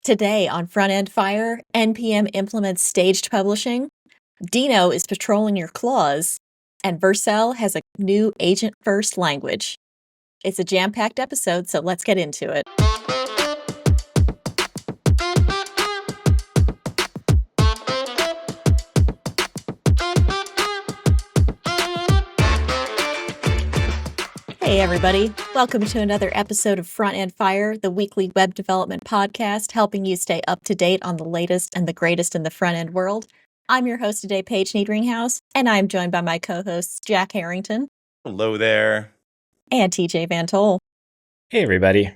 Today on Front End Fire, NPM implements staged publishing, Deno is patrolling your claws, and Vercel has a new agent-first language. It's a jam-packed episode, so let's get into it. Hey everybody, welcome to another episode of Front End Fire, the weekly web development podcast helping you stay up to date on the latest and the greatest in the front end world. I'm your host today, Paige Niedringhaus, and I'm joined by my co-hosts Jack Harrington. Hello there. And TJ Van Tol. Hey everybody.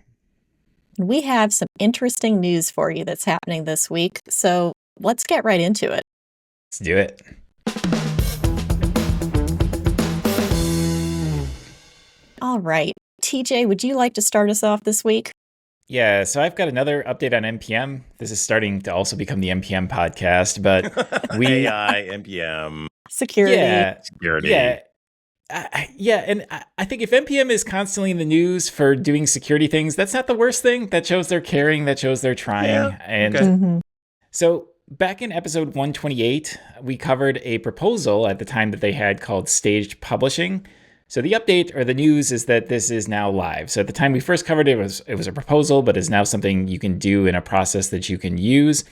We have some interesting news for you that's happening this week, so let's get right into it. Let's do it. All right. TJ, would you like to start us off this week? Yeah, so I've got another update on NPM. This is starting to also become the NPM podcast, but AI, NPM. Security. Yeah, and I think if NPM is constantly in the news for doing security things, that's not the worst thing. That shows they're caring, that shows they're trying. Yeah, and okay. So back in episode 128, we covered a proposal at the time that they had called staged publishing. So the update or the news is that this is now live. So at the time we first covered it, it was a proposal, but is now something you can do in a process that you can use.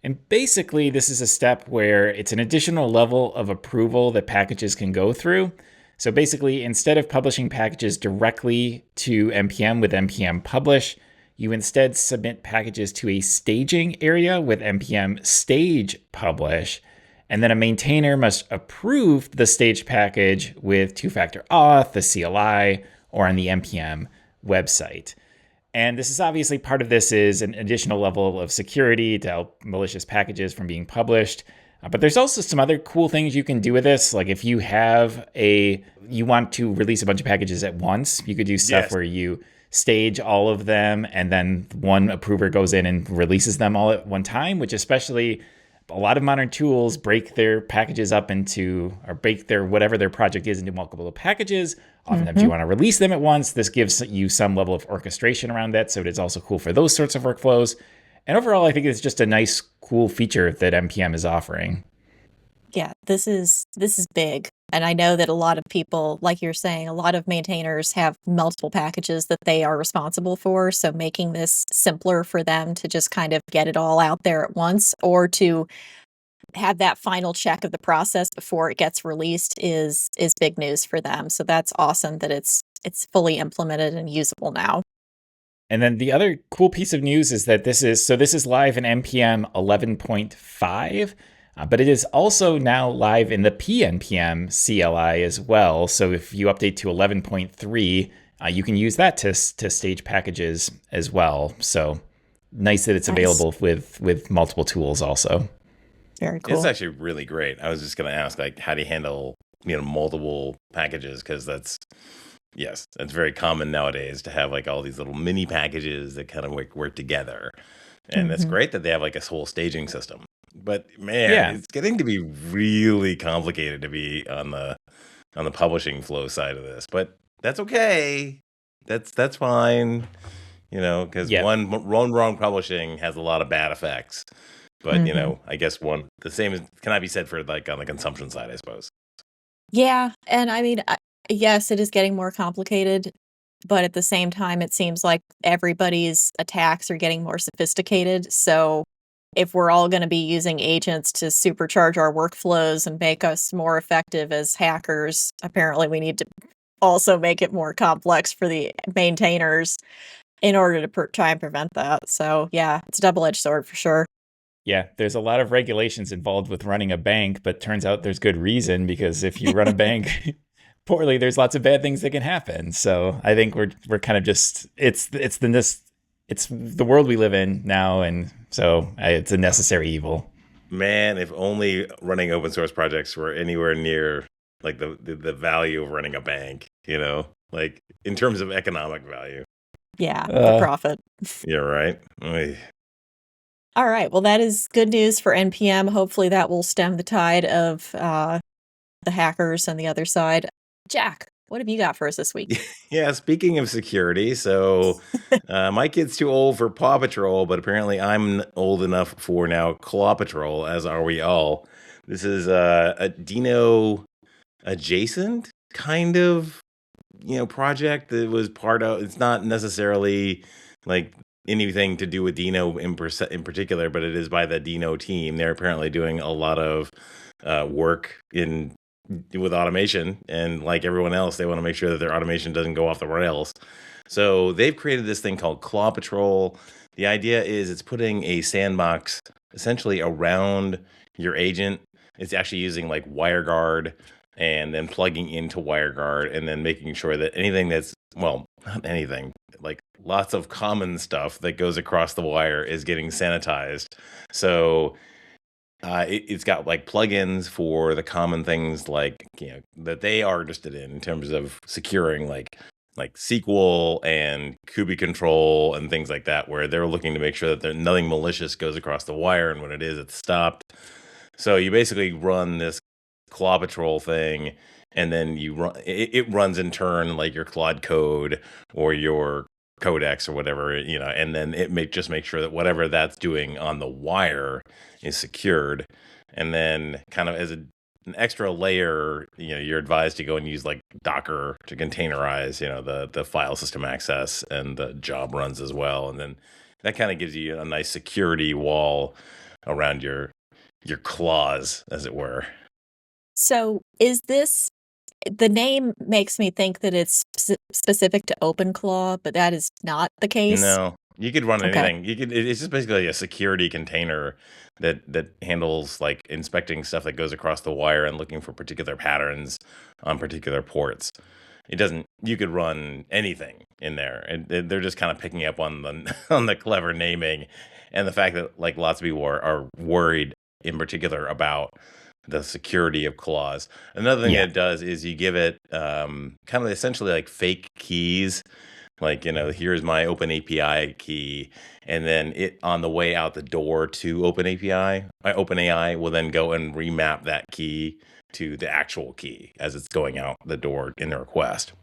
And basically, this is a step where it's an additional level of approval that packages can go through. So basically, instead of publishing packages directly to NPM with NPM Publish, you instead submit packages to a staging area with NPM Stage Publish. And then a maintainer must approve the staged package with two-factor auth, the CLI, or on the NPM website. And this is obviously part of this is an additional level of security to help malicious packages from being published. But there's also some other cool things you can do with this. Like if you want to release a bunch of packages at once, you could do stuff where you stage all of them and then one approver goes in and releases them all at one time, which especially a lot of modern tools break their packages up into, or break their whatever their project is into multiple packages. Oftentimes you want to release them at once. This gives you some level of orchestration around that. So it is also cool for those sorts of workflows. And overall, I think it's just a nice, cool feature that NPM is offering. Yeah, this is big. And I know that a lot of people, like you're saying, a lot of maintainers have multiple packages that they are responsible for. So making this simpler for them to just kind of get it all out there at once or to have that final check of the process before it gets released is big news for them. So that's awesome that it's fully implemented and usable now. And then the other cool piece of news is that this is live in NPM 11.5. But it is also now live in the PNPM CLI as well. So if you update to 11.3, you can use that to stage packages as well. So nice that it's available with multiple tools also. Very cool. It's actually really great. I was just going to ask, like, how do you handle, multiple packages? Because that's very common nowadays to have like all these little mini packages that kind of work together. And it's great that they have like a whole staging system. But man, it's getting to be really complicated to be on the publishing flow side of this. But that's okay. That's fine. Because one wrong publishing has a lot of bad effects. But I guess the same cannot be said for like on the consumption side, I suppose. Yeah, and I mean, yes, it is getting more complicated. But at the same time, it seems like everybody's attacks are getting more sophisticated. So if we're all going to be using agents to supercharge our workflows and make us more effective as hackers, apparently we need to also make it more complex for the maintainers in order to try and prevent that. So yeah, it's a double-edged sword for sure. Yeah, there's a lot of regulations involved with running a bank, but turns out there's good reason because if you run a bank poorly, there's lots of bad things that can happen. So I think we're kind of just it's the world we live in now, and so it's a necessary evil. Man, if only running open source projects were anywhere near like the value of running a bank, like in terms of economic value. Yeah, the profit. Yeah, right. Oy. All right, well, that is good news for NPM. Hopefully that will stem the tide of the hackers on the other side. Jack, what have you got for us this week? Yeah, speaking of security, so my kid's too old for Paw Patrol, but apparently I'm old enough for now Claw Patrol, as are we all. This is a Deno adjacent kind of project that was part of. It's not necessarily like anything to do with Deno in particular, but it is by the Deno team. They're apparently doing a lot of work with automation, and like everyone else, they want to make sure that their automation doesn't go off the rails. So they've created this thing called Claw Patrol. The idea is it's putting a sandbox essentially around your agent. It's actually using like WireGuard and then plugging into WireGuard and then making sure that anything that's, well, not anything, like lots of common stuff that goes across the wire is getting sanitized. So it's got like plugins for the common things like that they are interested in terms of securing like SQL and Kubi control and things like that, where they're looking to make sure that nothing malicious goes across the wire, and when it is, it's stopped. So you basically run this Claw Patrol thing, and then it runs in turn like your Claude code or your codex or whatever, and then it just make sure that whatever that's doing on the wire is secured. And then kind of as an extra layer, you're advised to go and use like Docker to containerize, the file system access and the job runs as well. And then that kind of gives you a nice security wall around your claws, as it were. So is this, the name makes me think that it's specific to OpenClaw, but that is not the case. No, you could run Okay. anything. It's just basically a security container that handles like inspecting stuff that goes across the wire and looking for particular patterns on particular ports. You could run anything in there, and they're just kind of picking up on the on the clever naming and the fact that like lots of people are worried in particular about the security of claws. Another thing it does is you give it kind of essentially like fake keys. Like, here's my OpenAPI key, and then it on the way out the door to OpenAI will then go and remap that key to the actual key as it's going out the door in the request.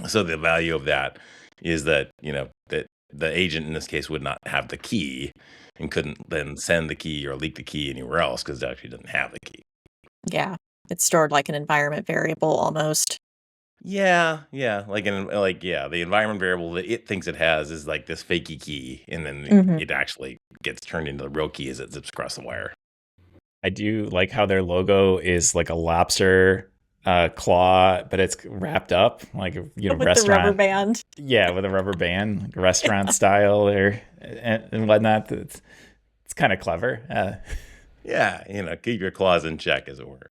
So the value of that is that, that the agent in this case would not have the key and couldn't then send the key or leak the key anywhere else because it actually doesn't have the key. Yeah. It's stored like an environment variable almost. Yeah. The environment variable that it thinks it has is like this fakey key, and then it actually gets turned into the real key as it zips across the wire. I do like how their logo is like a lobster claw, but it's wrapped up like with restaurant. the rubber band. Yeah, with a rubber band, like restaurant style and whatnot. It's kind of clever. Keep your claws in check, as it were.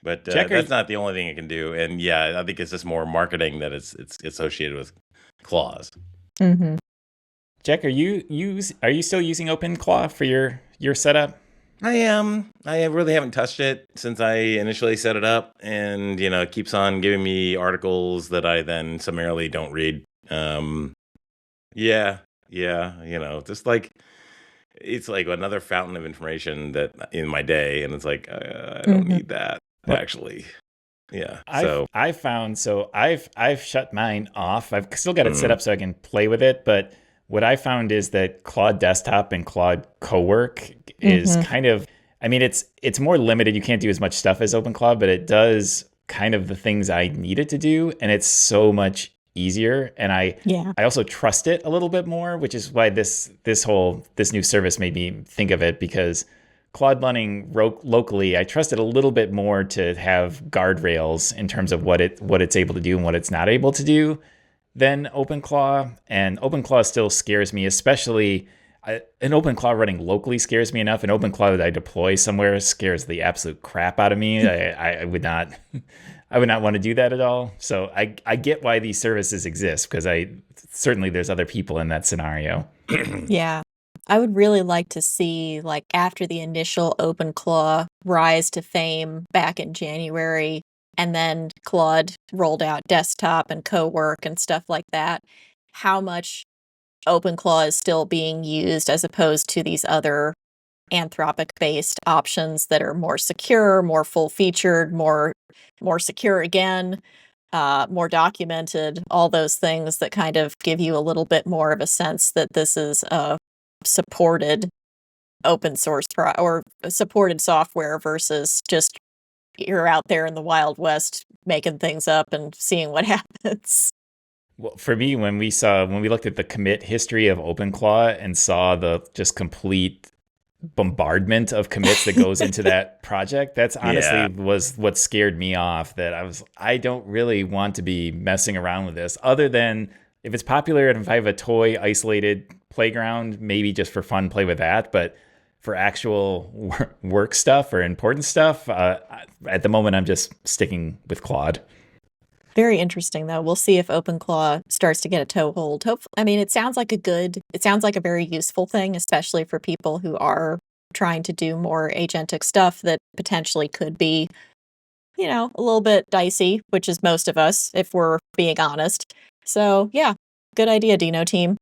But that's not the only thing it can do. And yeah, I think it's just more marketing that it's associated with claws. Mm-hmm. Jack, are you still using OpenClaw for your setup? I am. I really haven't touched it since I initially set it up, and it keeps on giving me articles that I then summarily don't read. Just like it's like another fountain of information that in my day, and it's like I don't need that. Actually, yeah. I've shut mine off. I've still got it set up so I can play with it, but what I found is that Claude Desktop and Claude Cowork is kind of, I mean, it's more limited. You can't do as much stuff as OpenClaw, but it does kind of the things I need it to do, and it's so much easier. And I also trust it a little bit more, which is why this new service made me think of it, because Claude running locally, I trust it a little bit more to have guardrails in terms of what it's able to do and what it's not able to do than OpenClaw. And OpenClaw still scares me, especially an OpenClaw running locally scares me enough. An OpenClaw that I deploy somewhere scares the absolute crap out of me. I would not want to do that at all. So I get why these services exist, because certainly there's other people in that scenario. Yeah. I would really like to see, like, after the initial OpenClaw rise to fame back in January, and then Claude rolled out desktop and Cowork and stuff like that, how much OpenClaw is still being used as opposed to these other Anthropic-based options that are more secure, more full-featured, more secure again. more documented, all those things that kind of give you a little bit more of a sense that this is a supported open source or supported software versus just you're out there in the Wild West making things up and seeing what happens. Well, for me, when we looked at the commit history of OpenClaw and saw the just complete bombardment of commits that goes into that project, that's honestly was what scared me off. That I don't really want to be messing around with this, other than if it's popular and if I have a toy isolated playground, maybe just for fun, play with that. But for actual work stuff or important stuff, at the moment, I'm just sticking with Claude. Very interesting, though. We'll see if OpenClaw starts to get a toehold. I mean, it sounds like a very useful thing, especially for people who are trying to do more agentic stuff that potentially could be, a little bit dicey, which is most of us, if we're being honest. So, yeah, good idea, Deno team.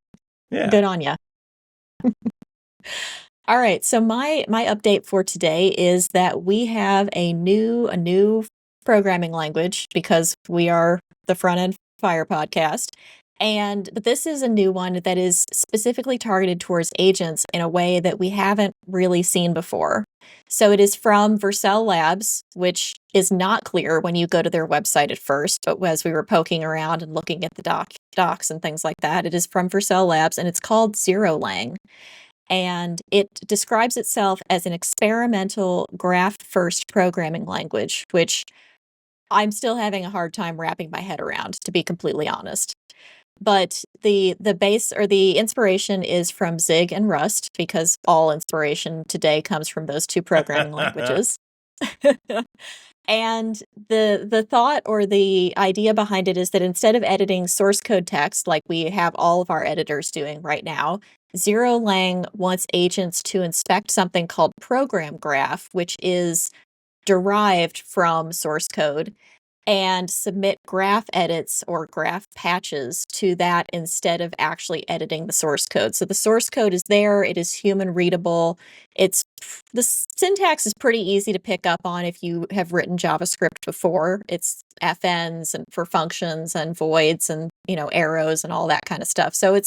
Yeah. Good on ya. All right, so my update for today is that we have a new programming language because we are the Front End Fire podcast. But this is a new one that is specifically targeted towards agents in a way that we haven't really seen before. So it is from Vercel Labs, which is not clear when you go to their website at first, but as we were poking around and looking at the docs and things like that, it is from Vercel Labs and it's called zerolang. And it describes itself as an experimental graph-first programming language, which I'm still having a hard time wrapping my head around, to be completely honest. But the base or the inspiration is from Zig and Rust, because all inspiration today comes from those two programming languages. And the thought or the idea behind it is that instead of editing source code text like we have all of our editors doing right now, zerolang wants agents to inspect something called program graph, which is derived from source code, and submit graph edits or graph patches to that instead of actually editing the source code. So the source code is there, it is human readable. The syntax is pretty easy to pick up on if you have written JavaScript before. It's FNs and for functions and voids and arrows and all that kind of stuff. So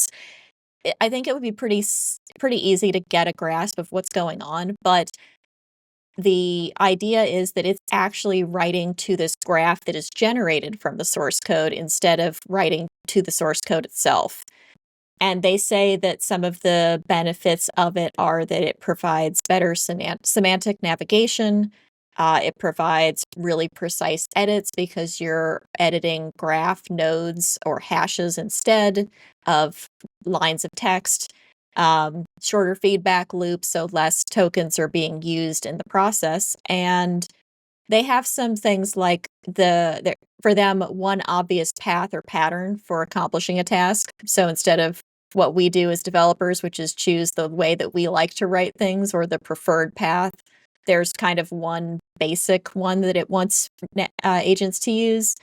I think it would be pretty easy to get a grasp of what's going on, but the idea is that it's actually writing to this graph that is generated from the source code instead of writing to the source code itself. And they say that some of the benefits of it are that it provides better semantic navigation. It provides really precise edits because you're editing graph nodes or hashes instead of lines of text. Shorter feedback loops, so less tokens are being used in the process. And they have some things like for them, one obvious path or pattern for accomplishing a task. So instead of what we do as developers, which is choose the way that we like to write things or the preferred path, there's kind of one basic one that it wants agents to use.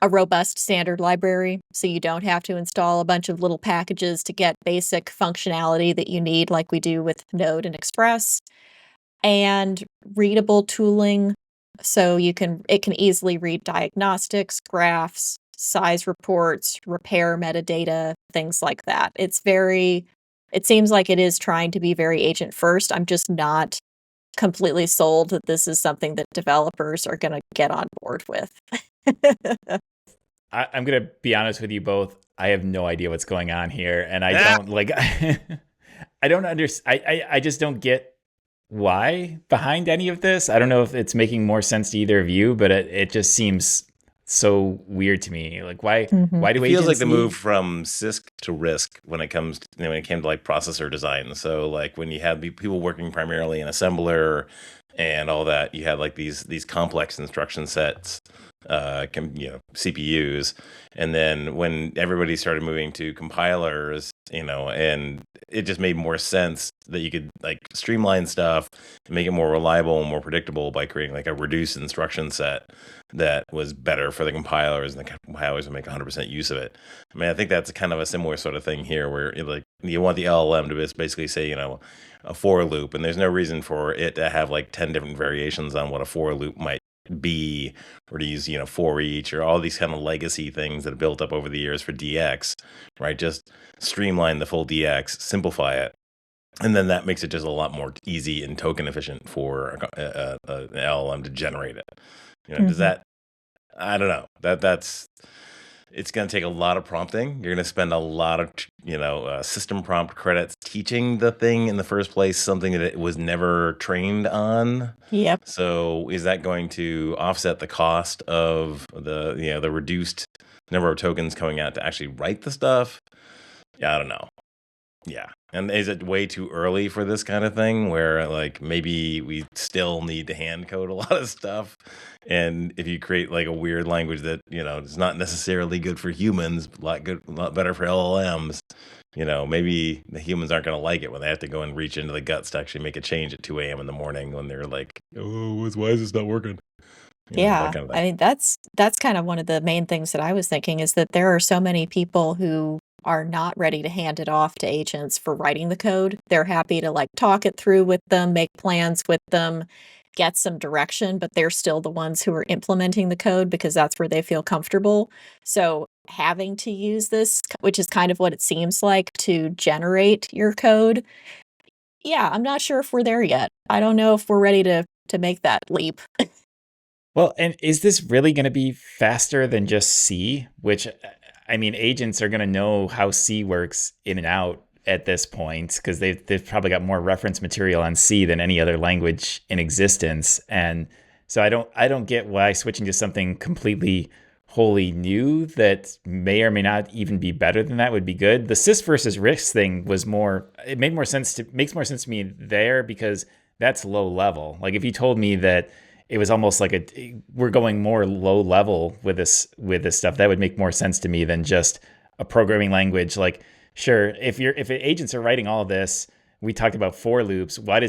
A robust standard library, so you don't have to install a bunch of little packages to get basic functionality that you need like we do with Node and Express. And readable tooling, so it can easily read diagnostics, graphs, size reports, repair metadata, things like that. It seems like it is trying to be very agent first. I'm just not completely sold that this is something that developers are going to get on board with. I'm going to be honest with you both. I have no idea what's going on here. And I don't I don't understand. I just don't get why behind any of this. I don't know if it's making more sense to either of you, but it just seems so weird to me. Like why do it feels like the move from CISC to RISC when it comes when it came to like processor design. So like when you had people working primarily in assembler and all that, you had like these complex instruction sets, CPUs, and then when everybody started moving to compilers, and it just made more sense that you could like streamline stuff and make it more reliable and more predictable by creating like a reduced instruction set that was better for the compilers and the compilers would make 100% use of it. I mean, I think that's kind of a similar sort of thing here where like you want the LLM to basically say, a for loop, and there's no reason for it to have like 10 different variations on what a for loop might B, or to use, for each, or all these kind of legacy things that have built up over the years for DX, right? Just streamline the full DX, simplify it. And then that makes it just a lot more easy and token efficient for an LLM to generate it. Does that, I don't know, it's going to take a lot of prompting. You're going to spend a lot of, system prompt credits teaching the thing in the first place, something that it was never trained on. Yep. So is that going to offset the cost of the reduced number of tokens coming out to actually write the stuff? Yeah, I don't know. Yeah. And is it way too early for this kind of thing where like maybe we still need to hand code a lot of stuff? And if you create like a weird language that, is not necessarily good for humans, a lot better for LLMs, maybe the humans aren't going to like it when they have to go and reach into the guts to actually make a change at 2 a.m. in the morning when they're like, oh, why is this not working? Yeah. Kind of I mean, that's kind of one of the main things that I was thinking is that there are so many people who are not ready to hand it off to agents for writing the code. They're happy to like talk it through with them, make plans with them, get some direction, but they're still the ones who are implementing the code because that's where they feel comfortable. So having to use this, which is kind of what it seems like, to generate your code. Yeah, I'm not sure if we're there yet. I don't know if we're ready to make that leap. Well, and is this really going to be faster than just C? Which, I mean, agents are going to know how C works in and out at this point because they've probably got more reference material on C than any other language in existence. And so I don't get why switching to something completely wholly new that may or may not even be better than that would be good. The sys versus risk thing makes more sense to me there because that's low level. Like if you told me that it was almost like we're going more low level with this stuff, that would make more sense to me than just a programming language. Like, sure, if agents are writing all of this, we talked about for loops. Why do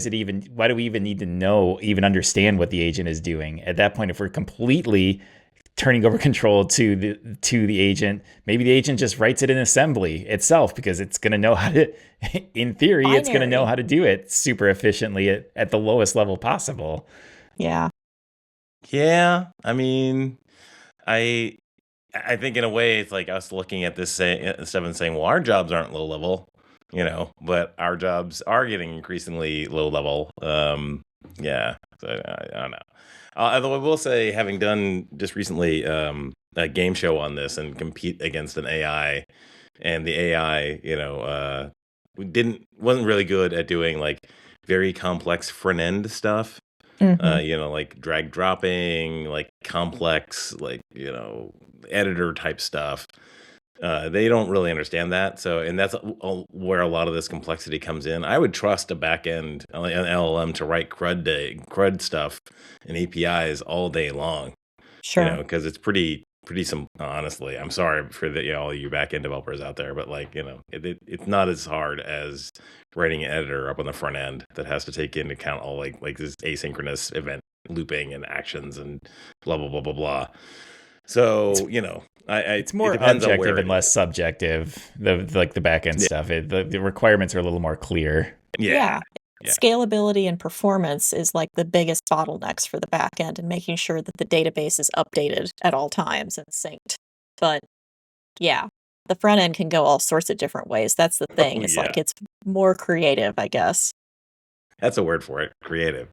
we even need to even understand what the agent is doing? At that point, if we're completely turning over control to the agent, maybe the agent just writes it in assembly itself because it's going to know how to, in theory, it's going to know how to do it super efficiently at the lowest level possible. Yeah. Yeah, I mean, I think in a way it's like us looking at this stuff and saying, well, our jobs aren't low level, but our jobs are getting increasingly low level. Yeah, so I don't know. Although I will say, having done just recently a game show on this and compete against an AI, and the AI, wasn't really good at doing like very complex front end stuff. Like drag dropping, like complex, like, editor type stuff. They don't really understand that. So, and that's where a lot of this complexity comes in. I would trust a backend, an LLM to write CRUD stuff and APIs all day long. Sure. Because it's pretty honestly. I'm sorry for all you backend developers out there, but like, it's not as hard as writing an editor up on the front end that has to take into account all like this asynchronous event looping and actions and blah blah blah blah blah. So it's more objective and less subjective. The back end stuff, the requirements are a little more clear. Yeah. Scalability and performance is like the biggest bottlenecks for the back end and making sure that the database is updated at all times and synced. But yeah, the front end can go all sorts of different ways. That's the thing. It's like it's more creative, I guess. That's a word for it. Creative.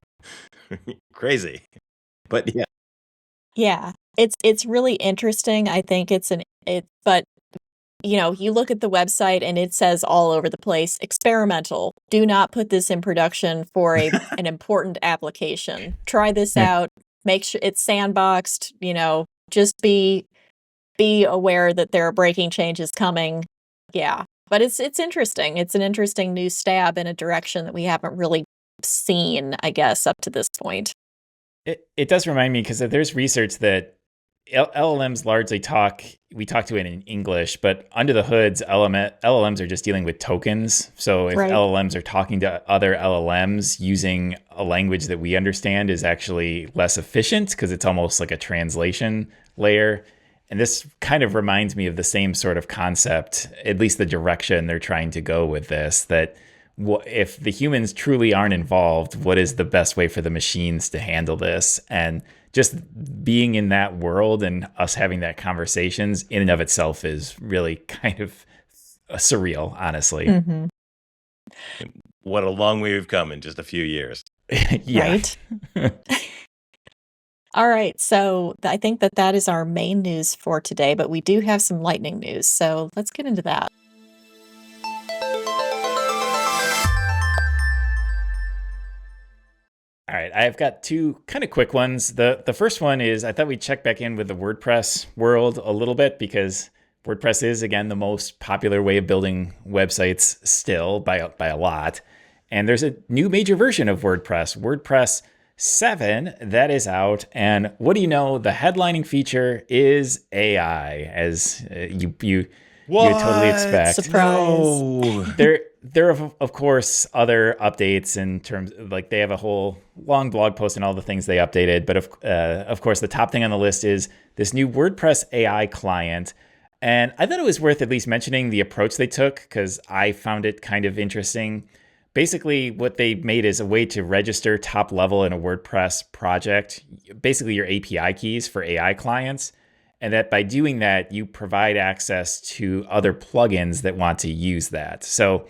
Crazy. But yeah. Yeah. It's really interesting. I think but you look at the website and it says all over the place, experimental. Do not put this in production for an important application. Try this out. Make sure it's sandboxed, just be aware that there are breaking changes coming. Yeah. But it's interesting. It's an interesting new stab in a direction that we haven't really seen, I guess, up to this point. It does remind me because there's research that LLMs largely we talk to it in English, but under the hoods, LLMs are just dealing with tokens. So if LLMs are talking to other LLMs using a language that we understand is actually less efficient because it's almost like a translation layer. And this kind of reminds me of the same sort of concept, at least the direction they're trying to go with this, that if the humans truly aren't involved, what is the best way for the machines to handle this? And just being in that world and us having that conversations in and of itself is really kind of surreal, honestly. Mm-hmm. What a long way we've come in just a few years. Yeah. Right? All right, so I think that is our main news for today, but we do have some lightning news, so let's get into that. All right, I've got two kind of quick ones. The first one is I thought we'd check back in with the WordPress world a little bit because WordPress is, again, the most popular way of building websites still by a lot. And there's a new major version of WordPress, WordPress 7, that is out. And what do you know? The headlining feature is AI, as you totally expect. Surprise. No. There are, of course, other updates in terms of, like, they have a whole long blog post and all the things they updated. But of course, the top thing on the list is this new WordPress AI client. And I thought it was worth at least mentioning the approach they took because I found it kind of interesting. Basically, what they made is a way to register top level in a WordPress project, basically your API keys for AI clients. And that by doing that, you provide access to other plugins that want to use that. So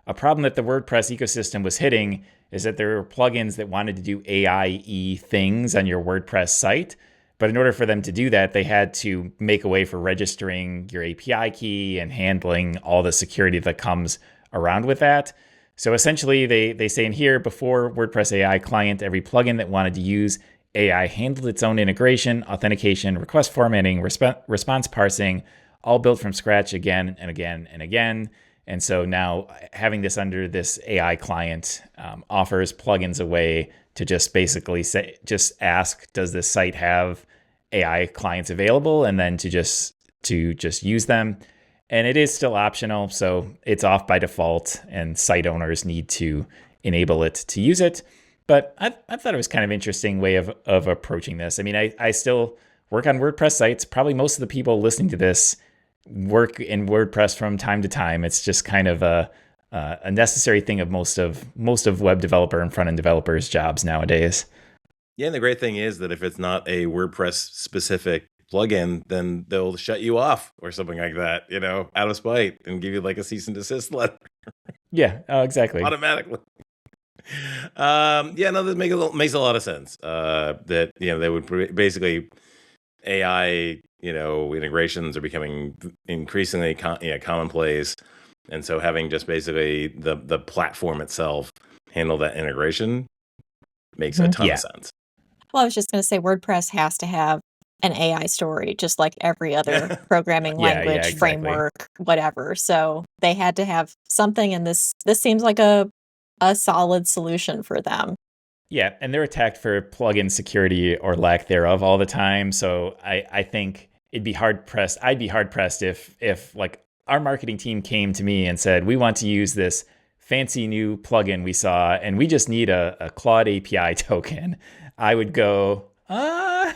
a problem that the WordPress ecosystem was hitting is that there were plugins that wanted to do AI-y things on your WordPress site. But in order for them to do that, they had to make a way for registering your API key and handling all the security that comes around with that. So essentially, they say in here, before WordPress AI client, every plugin that wanted to use AI handled its own integration, authentication, request formatting, response parsing, all built from scratch again and again and again. And so now having this under this AI client offers plugins a way to just basically ask, does this site have AI clients available? And then to just use them. And it is still optional, so it's off by default, and site owners need to enable it to use it. But I thought it was kind of an interesting way of approaching this. I mean, I still work on WordPress sites. Probably most of the people listening to this work in WordPress from time to time. It's just kind of a necessary thing of most of web developer and front-end developers' jobs nowadays. Yeah, and the great thing is that if it's not a WordPress specific plugin, then they'll shut you off or something like that, out of spite, and give you like a cease and desist letter. Yeah, exactly. Automatically. That makes a lot of sense. That they would basically AI, integrations are becoming increasingly commonplace, and so having just basically the platform itself handle that integration makes a ton of sense. Well, I was just going to say WordPress has to have an AI story, just like every other programming language, exactly. framework, whatever. So they had to have something, and this seems like a solid solution for them. Yeah, and they're attacked for plugin security or lack thereof all the time. So I think I'd be hard pressed if like our marketing team came to me and said, we want to use this fancy new plugin we saw, and we just need a Claude API token. I would go, I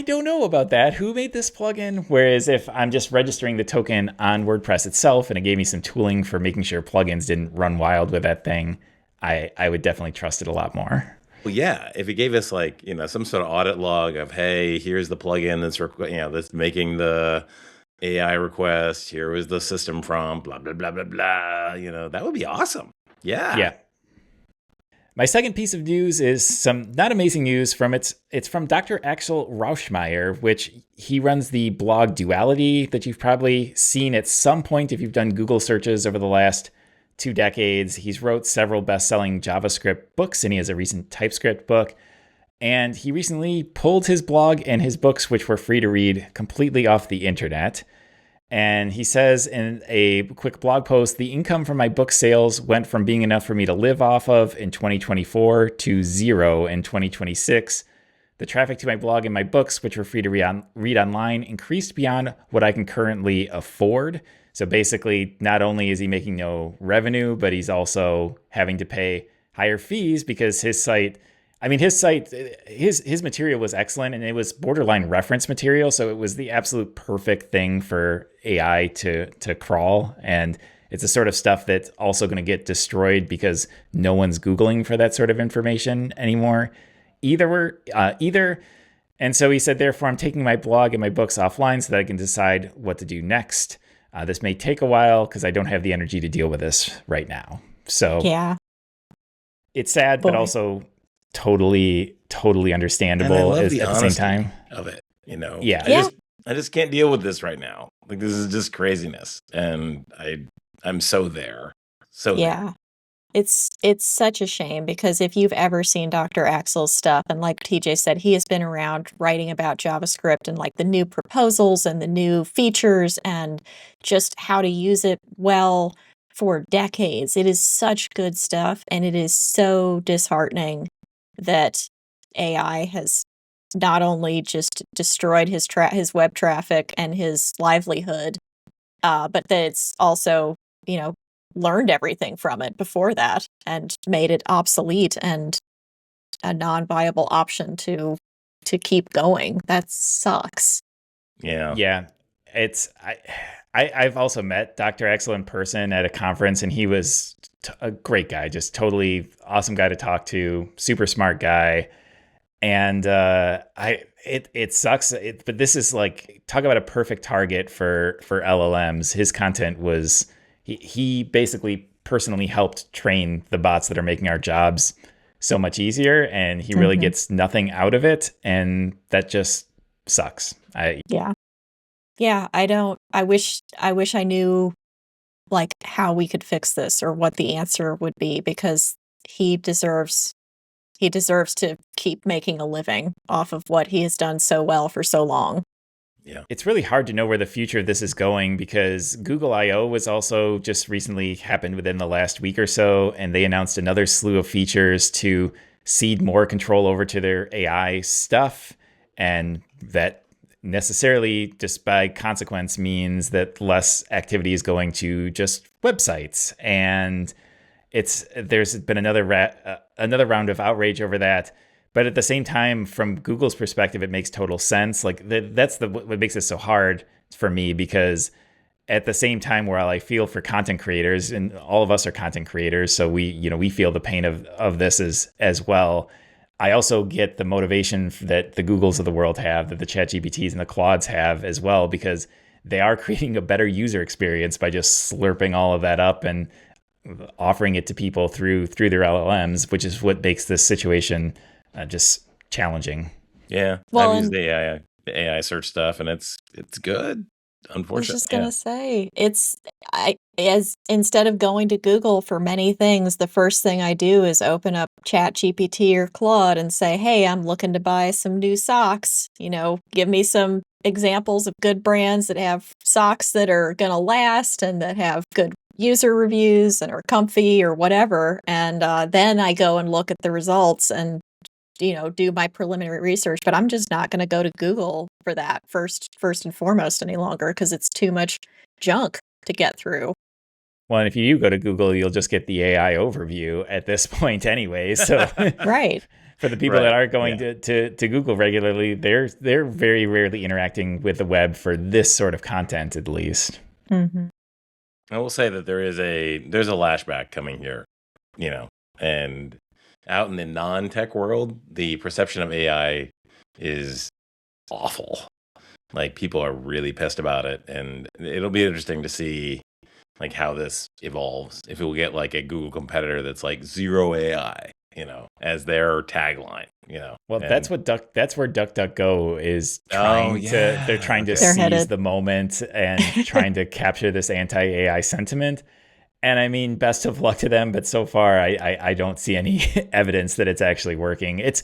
don't know about that. Who made this plugin? Whereas if I'm just registering the token on WordPress itself and it gave me some tooling for making sure plugins didn't run wild with that thing, I would definitely trust it a lot more. Well, yeah, if it gave us like, some sort of audit log of, hey, here's the plugin that's making the AI request, here was the system prompt, blah, blah, blah, blah, blah, that would be awesome. Yeah. Yeah. My second piece of news is some not amazing news it's from Dr. Axel Rauschmeier, which he runs the blog Duality that you've probably seen at some point if you've done Google searches over the last 2 decades. He's wrote several best-selling JavaScript books, and he has a recent TypeScript book. And he recently pulled his blog and his books, which were free to read, completely off the internet. And he says in a quick blog post, the income from my book sales went from being enough for me to live off of in 2024 to 0 in 2026. The traffic to my blog and my books, which were free to read online, increased beyond what I can currently afford. So basically, not only is he making no revenue, but he's also having to pay higher fees because his material was excellent, and it was borderline reference material. So it was the absolute perfect thing for AI to crawl. And it's the sort of stuff that's also going to get destroyed because no one's Googling for that sort of information anymore. Either. And so he said, therefore, I'm taking my blog and my books offline so that I can decide what to do next. This may take a while because I don't have the energy to deal with this right now. So Yeah. it's sad, but also totally understandable And I love at the same time of it. Yeah. I just can't deal with this right now. Like, this is just craziness, and I'm so there. So Yeah. It's such a shame because if you've ever seen Dr. Axel's stuff, and like TJ said, he has been around writing about JavaScript and like the new proposals and the new features and just how to use it well for decades. It is such good stuff, and it is so disheartening that AI has not only just destroyed his web traffic and his livelihood, but that it's also, learned everything from it before that and made it obsolete and a non-viable option to keep going. That sucks. Yeah. I've also met Dr. Axel in person at a conference, and he was a great guy, just totally awesome guy to talk to, super smart guy. And it sucks, but this is like, talk about a perfect target for LLMs. His content was, he basically personally helped train the bots that are making our jobs so much easier, and he really gets nothing out of it, and that just sucks. Yeah. I wish I knew like how we could fix this or what the answer would be, because he deserves to keep making a living off of what he has done so well for so long. Yeah. It's really hard to know where the future of this is going, because Google I/O was also just recently happened within the last week or so, and they announced another slew of features to cede more control over to their AI stuff. And that necessarily, just by consequence, means that less activity is going to just websites. And there's been another round of outrage over that. But at the same time, from Google's perspective, it makes total sense. Like that's what makes it so hard for me, because at the same time, while I feel for content creators, and all of us are content creators, so we feel the pain of this as well. I also get the motivation that the Googles of the world have, that the ChatGPTs and the Claudes have as well, because they are creating a better user experience by just slurping all of that up and offering it to people through their LLMs, which is what makes this situation just challenging. Yeah. Well, I've used the AI search stuff, and it's good. Unfortunately. I was just gonna say, instead of going to Google for many things, the first thing I do is open up ChatGPT or Claude and say, "Hey, I'm looking to buy some new socks. Give me some examples of good brands that have socks that are gonna last and that have good user reviews and are comfy or whatever." And then I go and look at the results and do my preliminary research. But I'm just not going to go to Google for that first and foremost any longer, because it's too much junk to get through. Well, and if you go to Google, you'll just get the AI overview at this point anyway. So Right. For the people that aren't going to Google regularly, they're very rarely interacting with the web for this sort of content, at least. Mm-hmm. I will say that there's a lashback coming here, and out in the non-tech world, the perception of AI is awful. Like, people are really pissed about it, and it'll be interesting to see like how this evolves. If it will get like a Google competitor that's like zero AI, as their tagline, Well, that's where DuckDuckGo is trying to. They're trying to They're seize headed. the moment and trying to capture this anti-AI sentiment. And I mean, best of luck to them. But so far, I don't see any evidence that it's actually working. It's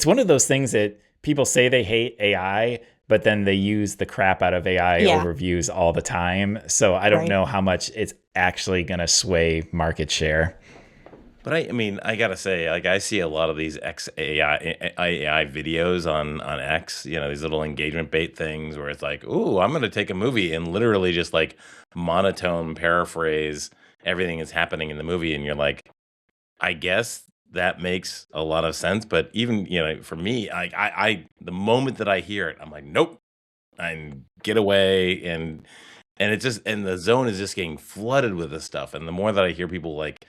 one of those things that people say they hate AI, but then they use the crap out of AI overviews all the time. So I don't know how much it's actually going to sway market share. But I gotta say, like, I see a lot of these AI videos on X, these little engagement bait things where it's like, ooh, I'm gonna take a movie and literally just like monotone paraphrase everything that's happening in the movie, and you're like, I guess that makes a lot of sense. But even for me, I the moment that I hear it, I'm like, nope, I get away. And And the zone is just getting flooded with this stuff. And the more that I hear people like,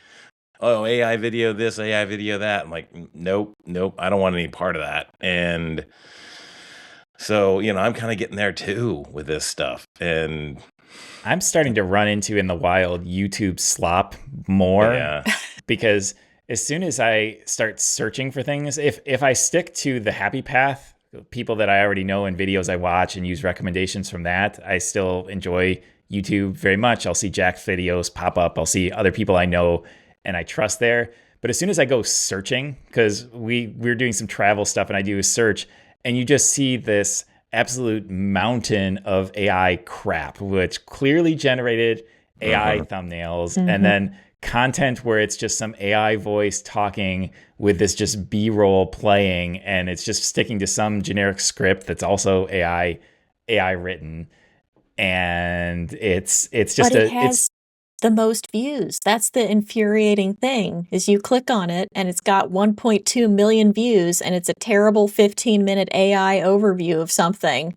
oh, AI video this, AI video that, I'm like, nope, I don't want any part of that. And so, I'm kind of getting there too with this stuff. And I'm starting to run into in the wild YouTube slop more because as soon as I start searching for things, if I stick to the happy path, people that I already know and videos I watch and use recommendations from that, I still enjoy YouTube very much. I'll see Jack's videos pop up. I'll see other people I know and I trust there. But as soon as I go searching, because we're doing some travel stuff and I do a search, and you just see this absolute mountain of AI crap, which clearly generated AI thumbnails, and then content where it's just some AI voice talking with this just B-roll playing, and it's just sticking to some generic script that's also AI written, and it's just it's the most views. That's the infuriating thing, is you click on it and it's got 1.2 million views and it's a terrible 15-minute AI overview of something,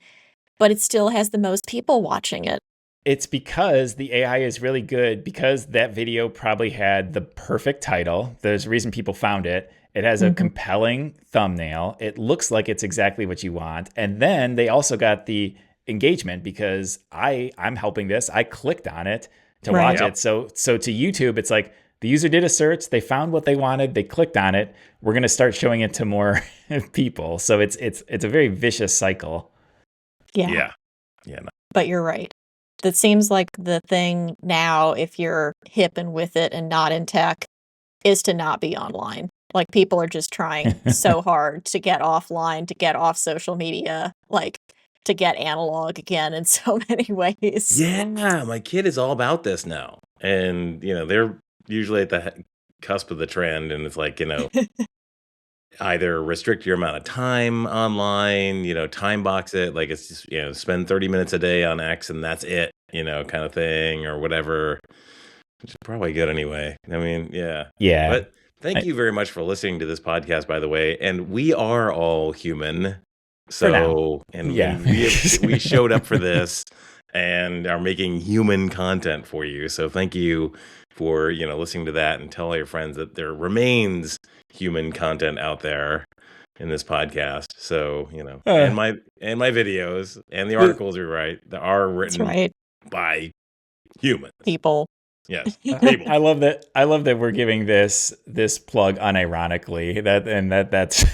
but it still has the most people watching it. It's because the AI is really good, because that video probably had the perfect title. There's a reason people found it. It has a compelling thumbnail. It looks like it's exactly what you want. And then they also got the engagement because I'm helping this. I clicked on it to watch it. So to YouTube, it's like the user did a search, they found what they wanted, they clicked on it. We're going to start showing it to more people. So it's a very vicious cycle. Yeah. No. But you're right. That seems like the thing now, if you're hip and with it and not in tech, is to not be online. Like, people are just trying so hard to get offline, to get off social media, like to get analog again in so many ways. Yeah, my kid is all about this now. And, they're usually at the cusp of the trend. And it's like, either restrict your amount of time online, time box it. Like, it's just, spend 30 minutes a day on X and that's it, kind of thing, or whatever. Which is probably good anyway. I mean, yeah. Yeah. But thank you very much for listening to this podcast, by the way. And we are all human. So, and we showed up for this and are making human content for you. So thank you for, listening to that, and tell all your friends that there remains human content out there in this podcast. So, and my videos and the articles we write that are written by humans. People. Yes. People. I love that we're giving this plug unironically. That's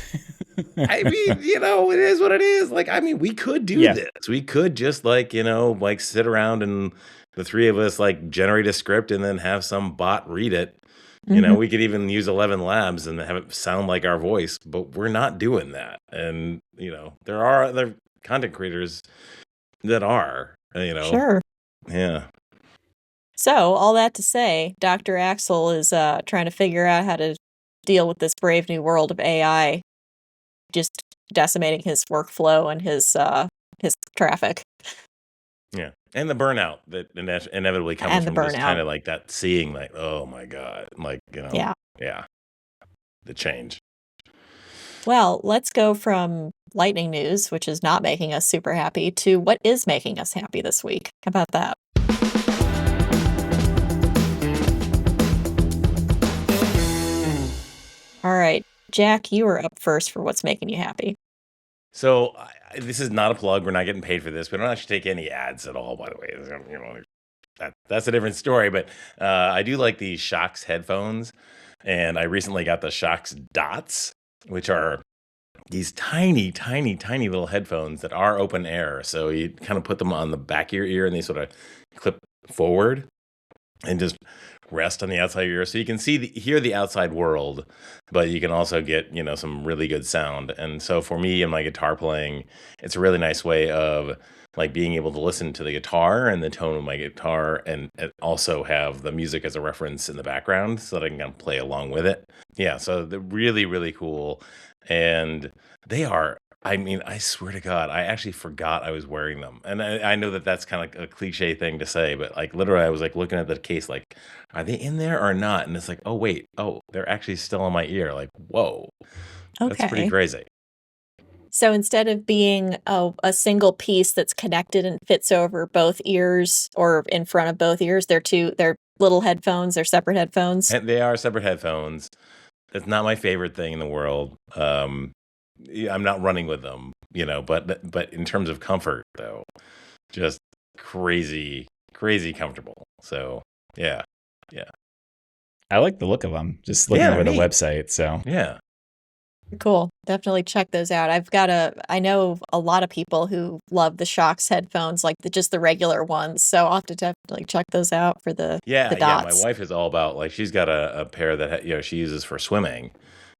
I mean, it is what it is. Like, I mean, we could do this. We could just like sit around and the three of us like generate a script and then have some bot read it. We could even use 11 Labs and have it sound like our voice, but we're not doing that. And, there are other content creators that are, Sure. Yeah. So, all that to say, Dr. Axel is trying to figure out how to deal with this brave new world of AI just decimating his workflow and his traffic. Yeah. And the burnout that inevitably comes from just kind of like that, seeing like, oh my God, like, yeah, the change. Well, let's go from lightning news, which is not making us super happy, to what is making us happy this week. How about that? All right, Jack, you are up first for what's making you happy. So this is not a plug. We're not getting paid for this. We don't actually take any ads at all, by the way. That's a different story. But I do like the Shox headphones. And I recently got the Shox Dots, which are these tiny, tiny, tiny little headphones that are open air. So you kind of put them on the back of your ear and they sort of clip forward and just rest on the outside of your ear. So you can hear the outside world, but you can also get, some really good sound. And so for me and my guitar playing, it's a really nice way of like being able to listen to the guitar and the tone of my guitar and also have the music as a reference in the background so that I can kind of play along with it. Yeah. So they're really, really cool. And they are, I mean, I swear to God, I actually forgot I was wearing them. And I know that that's kind of a cliche thing to say, but like literally I was like looking at the case, like, are they in there or not? And it's like, oh, wait. Oh, they're actually still on my ear. Like, whoa. Okay. That's pretty crazy. So instead of being a single piece that's connected and fits over both ears or in front of both ears, they're little headphones, they're separate headphones. And they are separate headphones. It's not my favorite thing in the world. I'm not running with them, but in terms of comfort though, just crazy comfortable. So yeah. I like the look of them. Just looking over the website. So yeah. Cool. Definitely check those out. I know a lot of people who love the Shox headphones, like just the regular ones. So I'll have to definitely check those out for the dots. Yeah. My wife is all about, like, she's got a pair that she uses for swimming.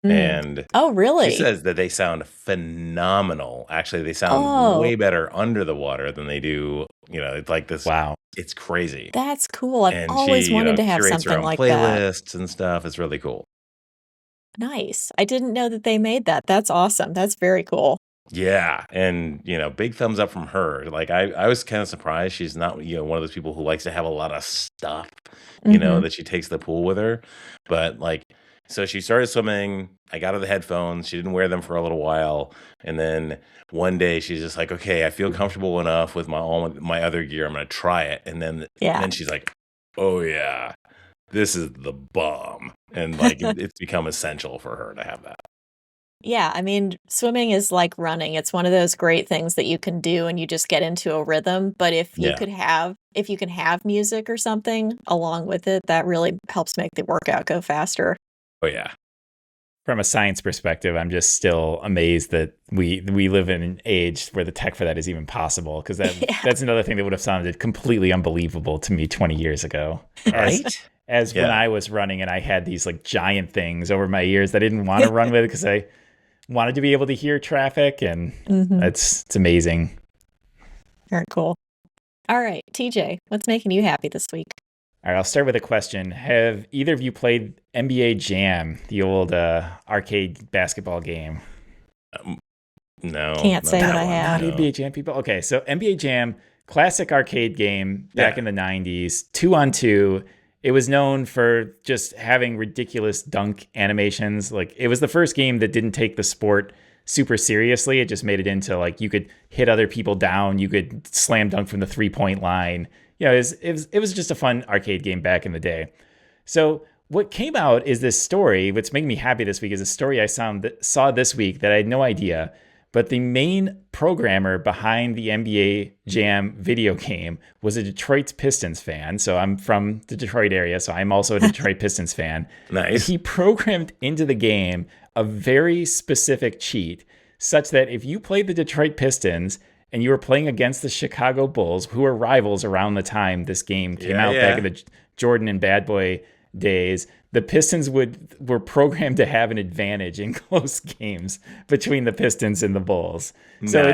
And oh, really? She says that they sound phenomenal. Actually, they sound way better under the water than they do. It's like this. Wow. It's crazy. That's cool. I've always wanted to have something like that. Playlists and stuff. It's really cool. Nice. I didn't know that they made that. That's awesome. That's very cool. Yeah. And, big thumbs up from her. Like, I was kind of surprised she's not, one of those people who likes to have a lot of stuff, that she takes to the pool with her. But, like, so she started swimming. I got her the headphones. She didn't wear them for a little while. And then one day she's just like, okay, I feel comfortable enough with all my other gear. I'm going to try it. And then she's like, oh, yeah, this is the bomb. And like, it's become essential for her to have that. Yeah, I mean, swimming is like running. It's one of those great things that you can do and you just get into a rhythm. But if you can have music or something along with it, that really helps make the workout go faster. Oh, yeah. From a science perspective, I'm just still amazed that we live in an age where the tech for that is even possible, because that's another thing that would have sounded completely unbelievable to me 20 years ago. Right? As when I was running and I had these like giant things over my ears that I didn't want to run with because I wanted to be able to hear traffic, and it's amazing. Very cool. All right, TJ, what's making you happy this week? All right, I'll start with a question. Have either of you played NBA Jam, the old arcade basketball game? No. Can't say that I have. Not NBA Jam people? Okay, so NBA Jam, classic arcade game back in the 90s, 2-on-2. It was known for just having ridiculous dunk animations. Like, it was the first game that didn't take the sport super seriously. It just made it into, like, you could hit other people down. You could slam dunk from the 3-point line. It was just a fun arcade game back in the day. So what came out is this story. What's making me happy this week is a story I saw this week that I had no idea. But the main programmer behind the NBA Jam video game was a Detroit Pistons fan. So I'm from the Detroit area, so I'm also a Detroit Pistons fan. Nice. And he programmed into the game a very specific cheat, such that if you played the Detroit Pistons and you were playing against the Chicago Bulls, who were rivals around the time this game came out back in the Jordan and Bad Boy days, the Pistons were programmed to have an advantage in close games between the Pistons and the Bulls. So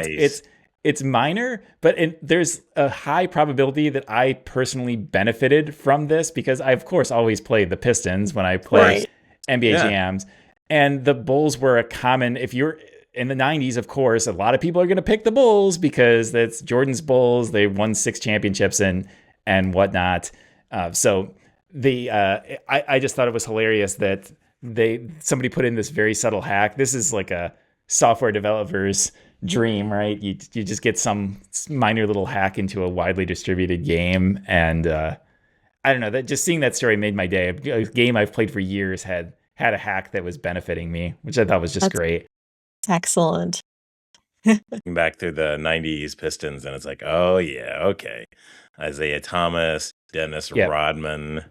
it's minor, but there's a high probability that I personally benefited from this, because I, of course, always play the Pistons when I play NBA Jams. And the Bulls were a common, if you're in the 90s, of course, a lot of people are going to pick the Bulls because that's Jordan's Bulls. They won 6 championships and whatnot. I just thought it was hilarious that somebody put in this very subtle hack. This is like a software developer's dream, right? You just get some minor little hack into a widely distributed game, and I don't know, that just seeing that story made my day. A game I've played for years had a hack that was benefiting me, which I thought was just great. Excellent. Back through the 90s Pistons, and it's like, oh yeah, okay. Isaiah Thomas, Dennis Rodman.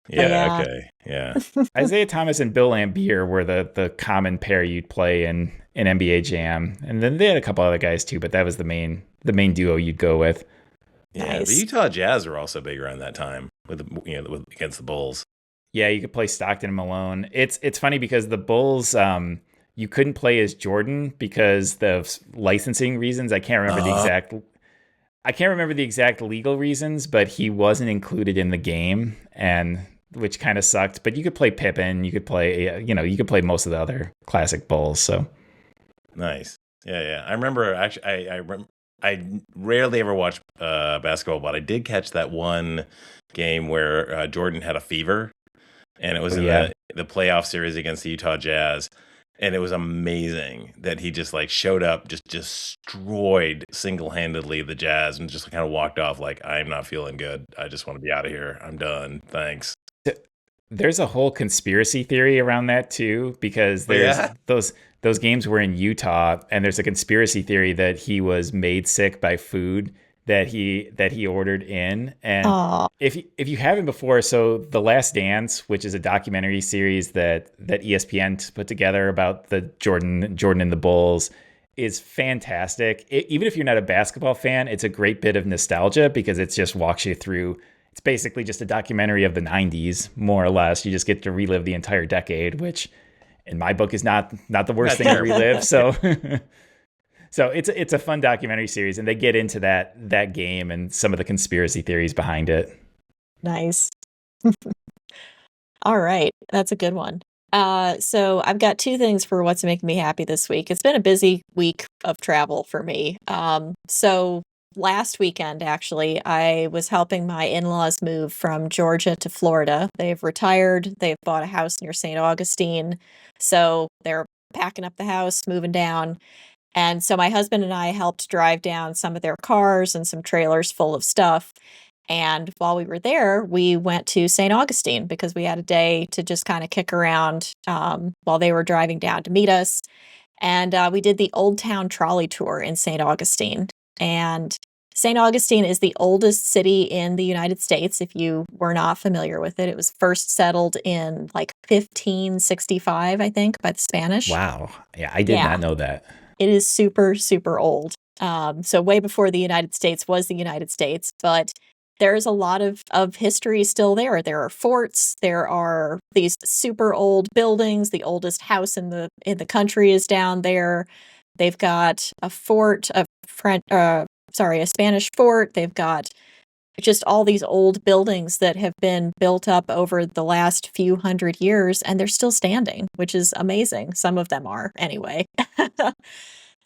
Yeah, okay. Yeah. Isaiah Thomas and Bill Laimbeer were the common pair you'd play in NBA Jam. And then they had a couple other guys too, but that was the main duo you'd go with. Yeah, the Utah Jazz were also big around that time against the Bulls. Yeah, you could play Stockton and Malone. It's funny because the Bulls, you couldn't play as Jordan because of licensing reasons. I can't remember the exact legal reasons, but he wasn't included in the game, and which kind of sucked. But you could play Pippen, you could play most of the other classic Bulls. So nice, yeah. I remember actually, I rarely ever watch basketball, but I did catch that one game where Jordan had a fever, and it was in the playoff series against the Utah Jazz. And it was amazing that he just like showed up, just destroyed single-handedly the Jazz, and just kind of walked off like, I'm not feeling good. I just want to be out of here. I'm done. Thanks. There's a whole conspiracy theory around that too, because there's those games were in Utah, and there's a conspiracy theory that he was made sick by food that he ordered in. And Aw. if you haven't before, so The Last Dance, which is a documentary series that ESPN put together about the Jordan and the Bulls, is fantastic. Even if you're not a basketball fan, it's a great bit of nostalgia because it just walks you through. It's basically just a documentary of the 90s, more or less. You just get to relive the entire decade, which in my book is not the worst thing to relive. So so it's a fun documentary series, and they get into that game and some of the conspiracy theories behind it. Nice. All right. That's a good one. So I've got two things for what's making me happy this week. It's been a busy week of travel for me. So last weekend, actually, I was helping my in-laws move from Georgia to Florida. They've retired. They've bought a house near St. Augustine. So they're packing up the house, moving down. And so my husband and I helped drive down some of their cars and some trailers full of stuff. And while we were there, we went to St. Augustine because we had a day to just kind of kick around while they were driving down to meet us. And we did the Old Town Trolley Tour in St. Augustine. And St. Augustine is the oldest city in the United States, if you were not familiar with it. It was first settled in like 1565, I think, by the Spanish. Wow. Yeah, I did not know that. It is super, super old. So way before the United States was the United States, but there's a lot of history still there. There are forts. There are these super old buildings. The oldest house in the country is down there. They've got a fort, a Spanish fort. They've got just all these old buildings that have been built up over the last few hundred years, and they're still standing, which is amazing. Some of them are, anyway.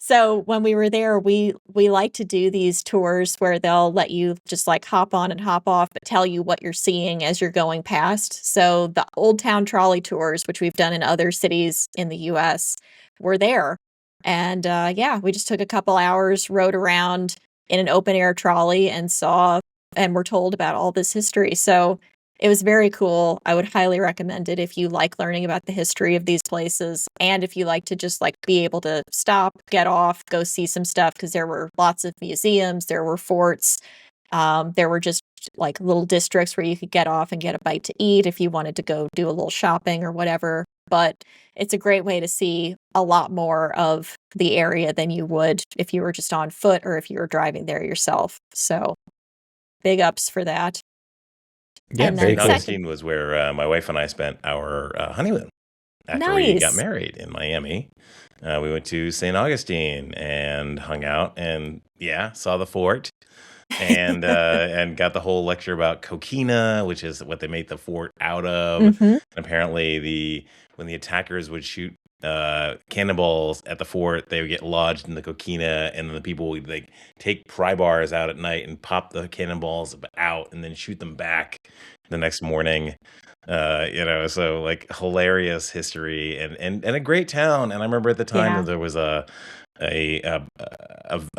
So when we were there, we like to do these tours where they'll let you just like hop on and hop off, but tell you what you're seeing as you're going past. So the Old Town Trolley Tours, which we've done in other cities in the US, were there. And we just took a couple hours, rode around in an open air trolley and were told about all this history. So it was very cool. I would highly recommend it if you like learning about the history of these places, and if you like to just like be able to stop, get off, go see some stuff, because there were lots of museums, there were forts, there were just like little districts where you could get off and get a bite to eat if you wanted to go do a little shopping or whatever. But it's a great way to see a lot more of the area than you would if you were just on foot or if you were driving there yourself. So big ups for that. Yeah, And very then cool. Augustine was where my wife and I spent our honeymoon after we got Nice. married in Miami. We went to St. Augustine and hung out and saw the fort and got the whole lecture about coquina, which is what they made the fort out of. Mhm. And apparently when the attackers would shoot cannonballs at the fort, they would get lodged in the coquina, and then the people would like take pry bars out at night and pop the cannonballs out and then shoot them back the next morning. So like hilarious history and a great town. And I remember at the time Yeah. that there was a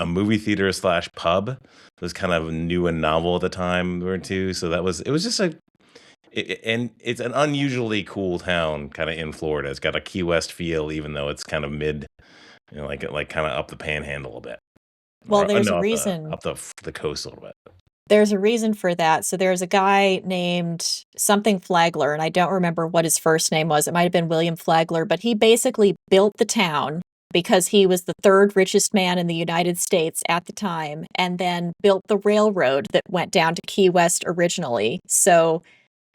movie theater / pub. It was kind of new and novel at the time or two. So it was just and it's an unusually cool town kind of in Florida. It's got a Key West feel, even though it's kind of mid, like kind of up the panhandle a bit. Well, Or, there's no, a reason. up the coast a little bit. There's a reason for that. So there's a guy named something Flagler, and I don't remember what his first name was. It might have been William Flagler, but he basically built the town because he was the third richest man in the United States at the time, and then built the railroad that went down to Key West originally. So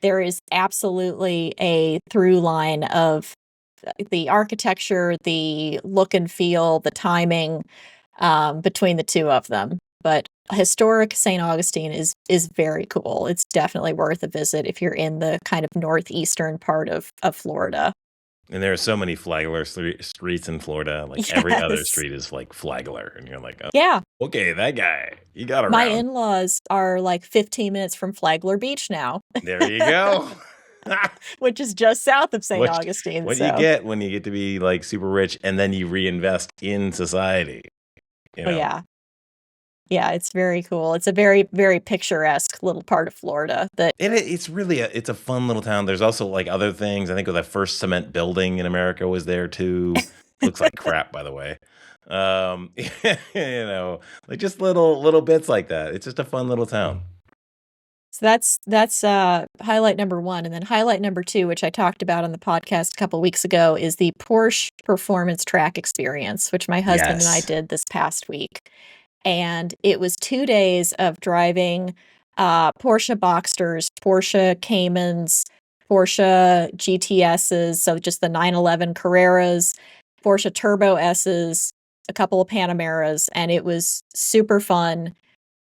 there is absolutely a through line of the architecture, the look and feel, the timing between the two of them. But historic St. Augustine is very cool. It's definitely worth a visit if you're in the kind of northeastern part of Florida. And there are so many Flagler streets in Florida. Like every other Yes. street is like Flagler. And you're like, oh, Yeah. okay, that guy. You got around. My in-laws are like 15 minutes from Flagler Beach now. There you go. which is just south of St. What Augustine. what you get when you get to be like super rich and then you reinvest in society, you know? yeah. Yeah, it's very cool. It's a very, very picturesque little part of Florida that It's really it's a fun little town. There's also like other things. I think the first cement building in America was there too. Looks like crap, by the way. You know, like just little bits like that. It's just a fun little town. so that's highlight number 1. And then highlight number 2, which I talked about on the podcast a couple weeks ago, is the Porsche Performance Track Experience, which my husband and I Yes. did this past week. And it was 2 days of driving Porsche Boxsters, Porsche Caymans, Porsche GTSs, so just the 911 Carreras, Porsche Turbo S's, a couple of Panameras, and it was super fun.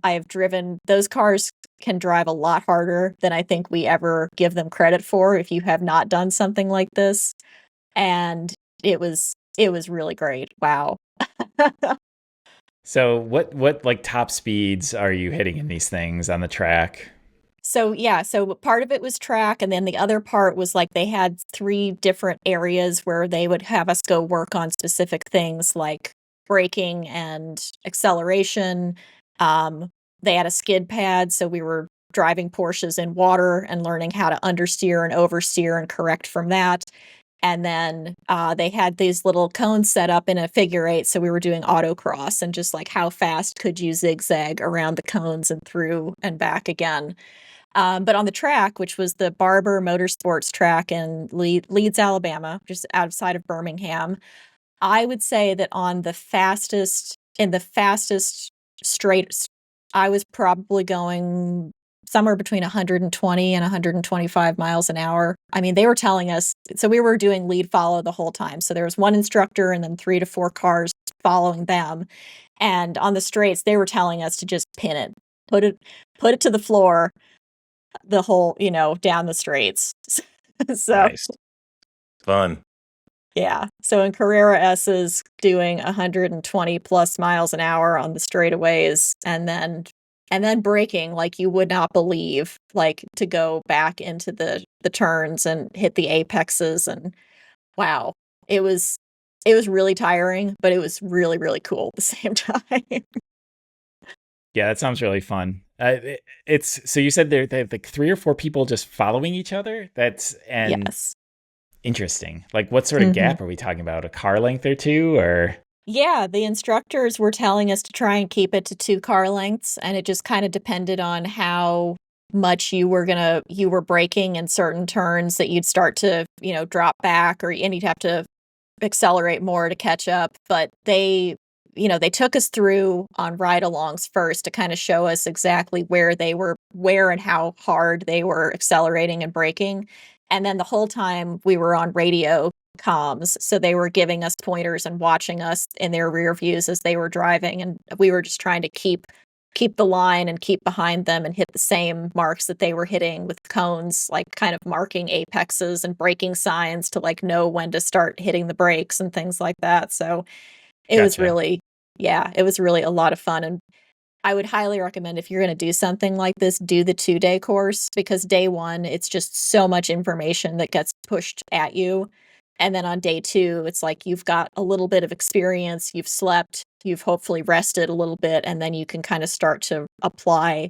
I have driven those cars can drive a lot harder than I think we ever give them credit for if you have not done something like this. And it was really great. Wow. So what like top speeds are you hitting in these things on the track? So yeah, so part of it was track, and then the other part was like they had 3 different areas where they would have us go work on specific things like braking and acceleration. They had a skid pad, so we were driving Porsches in water and learning how to understeer and oversteer and correct from that. And then they had these little cones set up in a figure 8, so we were doing autocross and just like how fast could you zigzag around the cones and through and back again. But on the track, which was the Barber Motorsports track in Leeds, Alabama, just outside of Birmingham, I would say that in the fastest straight, I was probably going somewhere between 120 and 125 miles an hour. I mean, they were telling us, so we were doing lead follow the whole time. So there was one instructor and then 3 to 4 cars following them. And on the straights, they were telling us to just pin it, put it to the floor, the whole, down the straights. So Nice. Fun. yeah. So in Carrera S's doing 120 plus miles an hour on the straightaways and then braking like you would not believe, like to go back into the turns and hit the apexes, and wow. It was really tiring, but it was really, really cool at the same time. Yeah, that sounds really fun. It's so you said they have like 3 or 4 people just following each other. Yes. Interesting. Like what sort of gap are we talking about? A car length or 2 or? Yeah, the instructors were telling us to try and keep it to 2 car lengths, and it just kind of depended on how much you were braking in certain turns that you'd start to, drop back, and you'd have to accelerate more to catch up. But they took us through on ride-alongs first to kind of show us exactly where and how hard they were accelerating and braking. And then the whole time we were on radio comms, so they were giving us pointers and watching us in their rear views as they were driving, and we were just trying to keep the line and keep behind them and hit the same marks that they were hitting with cones, like kind of marking apexes and braking signs to like know when to start hitting the brakes and things like that. So it was really a lot of fun. And I would highly recommend, if you're going to do something like this, do the 2-day course, because day 1, it's just so much information that gets pushed at you. And then on day 2, it's like you've got a little bit of experience, you've slept, you've hopefully rested a little bit, and then you can kind of start to apply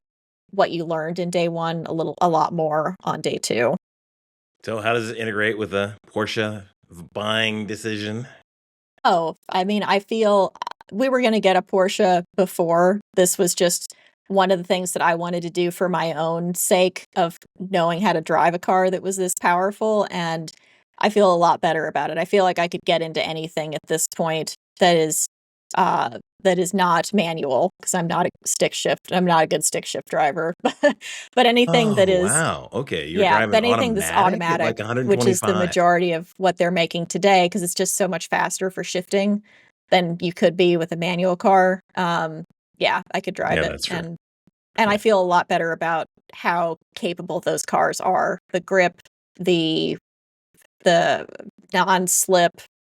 what you learned in day 1 a lot more on day 2. So how does it integrate with the Porsche buying decision? Oh, I mean, I feel we were going to get a Porsche before. This was just one of the things that I wanted to do for my own sake of knowing how to drive a car that was this powerful. And I feel a lot better about it. I feel like I could get into anything at this point that is not manual, because I'm not a good stick shift driver. But anything that is, wow. Okay, you're yeah, driving but anything that's automatic at, like, automatic, which is the 125. majority of what they're making today, because it's just so much faster for shifting than you could be with a manual car. Yeah, I could drive Yeah, it, that's true. and I feel a lot better about how capable those cars are. The grip, the non-slip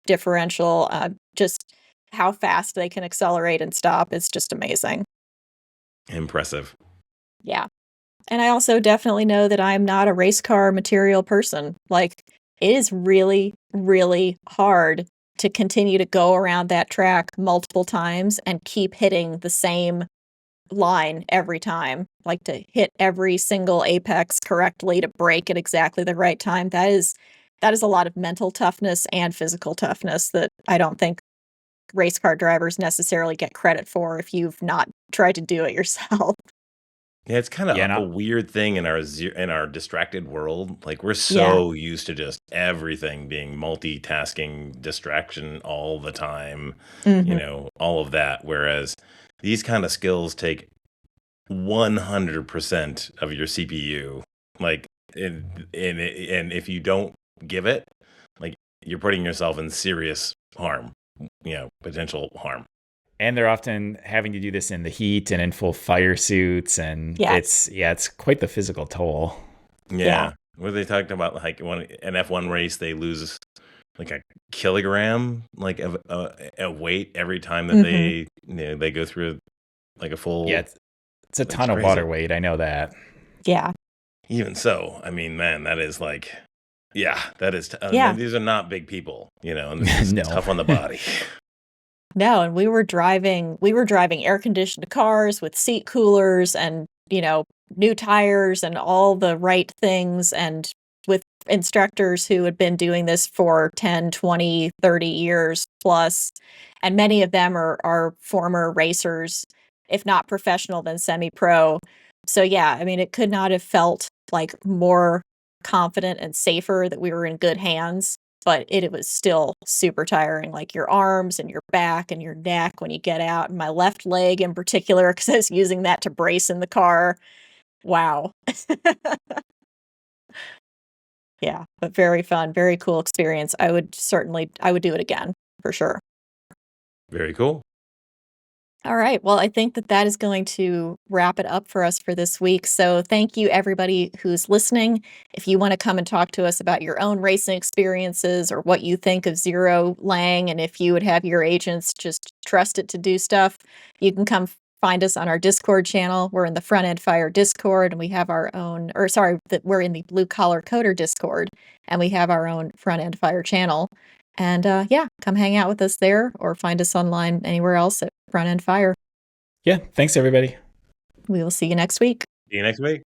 differential, just how fast they can accelerate and stop is just amazing. Impressive. Yeah. And I also definitely know that I'm not a race car material person. Like, it is really, really hard to continue to go around that track multiple times and keep hitting the same line every time. Like, to hit every single apex correctly, to brake at exactly the right time. That is a lot of mental toughness and physical toughness that I don't think race car drivers necessarily get credit for if you've not tried to do it yourself. Yeah, it's kind Yeah, of a not weird thing in our distracted world. Like we're Yeah. so used to just everything being multitasking, distraction all the time, Mhm. all of that. Whereas these kind of skills take 100% of your CPU. Like, and if you don't give it, like you're putting yourself in serious harm, potential harm. and they're often having to do this in the heat and in full fire suits, and Yes. it's quite the physical toll. Yeah. Yeah. What they talked about, like when an F1 race, they lose like a kilogram, like of weight every time that Mhm. they go through like a Yeah, full. it's a It's ton of crazy. water weight. I know that. Yeah. Even so, I mean, man, that is like, yeah, that is. Yeah. These are not big people, and this is No. tough on the body. No, and we were driving air-conditioned cars with seat coolers and, new tires and all the right things, and with instructors who had been doing this for 10, 20, 30 years plus, and many of them are former racers, if not professional, then semi-pro. So, yeah, I mean, it could not have felt, like, more confident and safer that we were in good hands. But it was still super tiring, like, your arms and your back and your neck when you get out, and my left leg in particular, because I was using that to brace in the car. Wow. Yeah, but very fun, very cool experience. I would do it again, for sure. Very cool. All right. Well, I think that is going to wrap it up for us for this week. So, thank you, everybody who's listening. If you want to come and talk to us about your own racing experiences or what you think of Zero Lang, and if you would have your agents just trust it to do stuff, you can come find us on our Discord channel. We're in the Front End Fire Discord, and we have our own, or sorry, that we're in the Blue Collar Coder Discord, and we have our own Front End Fire channel. And yeah, come hang out with us there or find us online anywhere else at Front End Fire. Yeah, thanks everybody. We will see you next week. See you next week.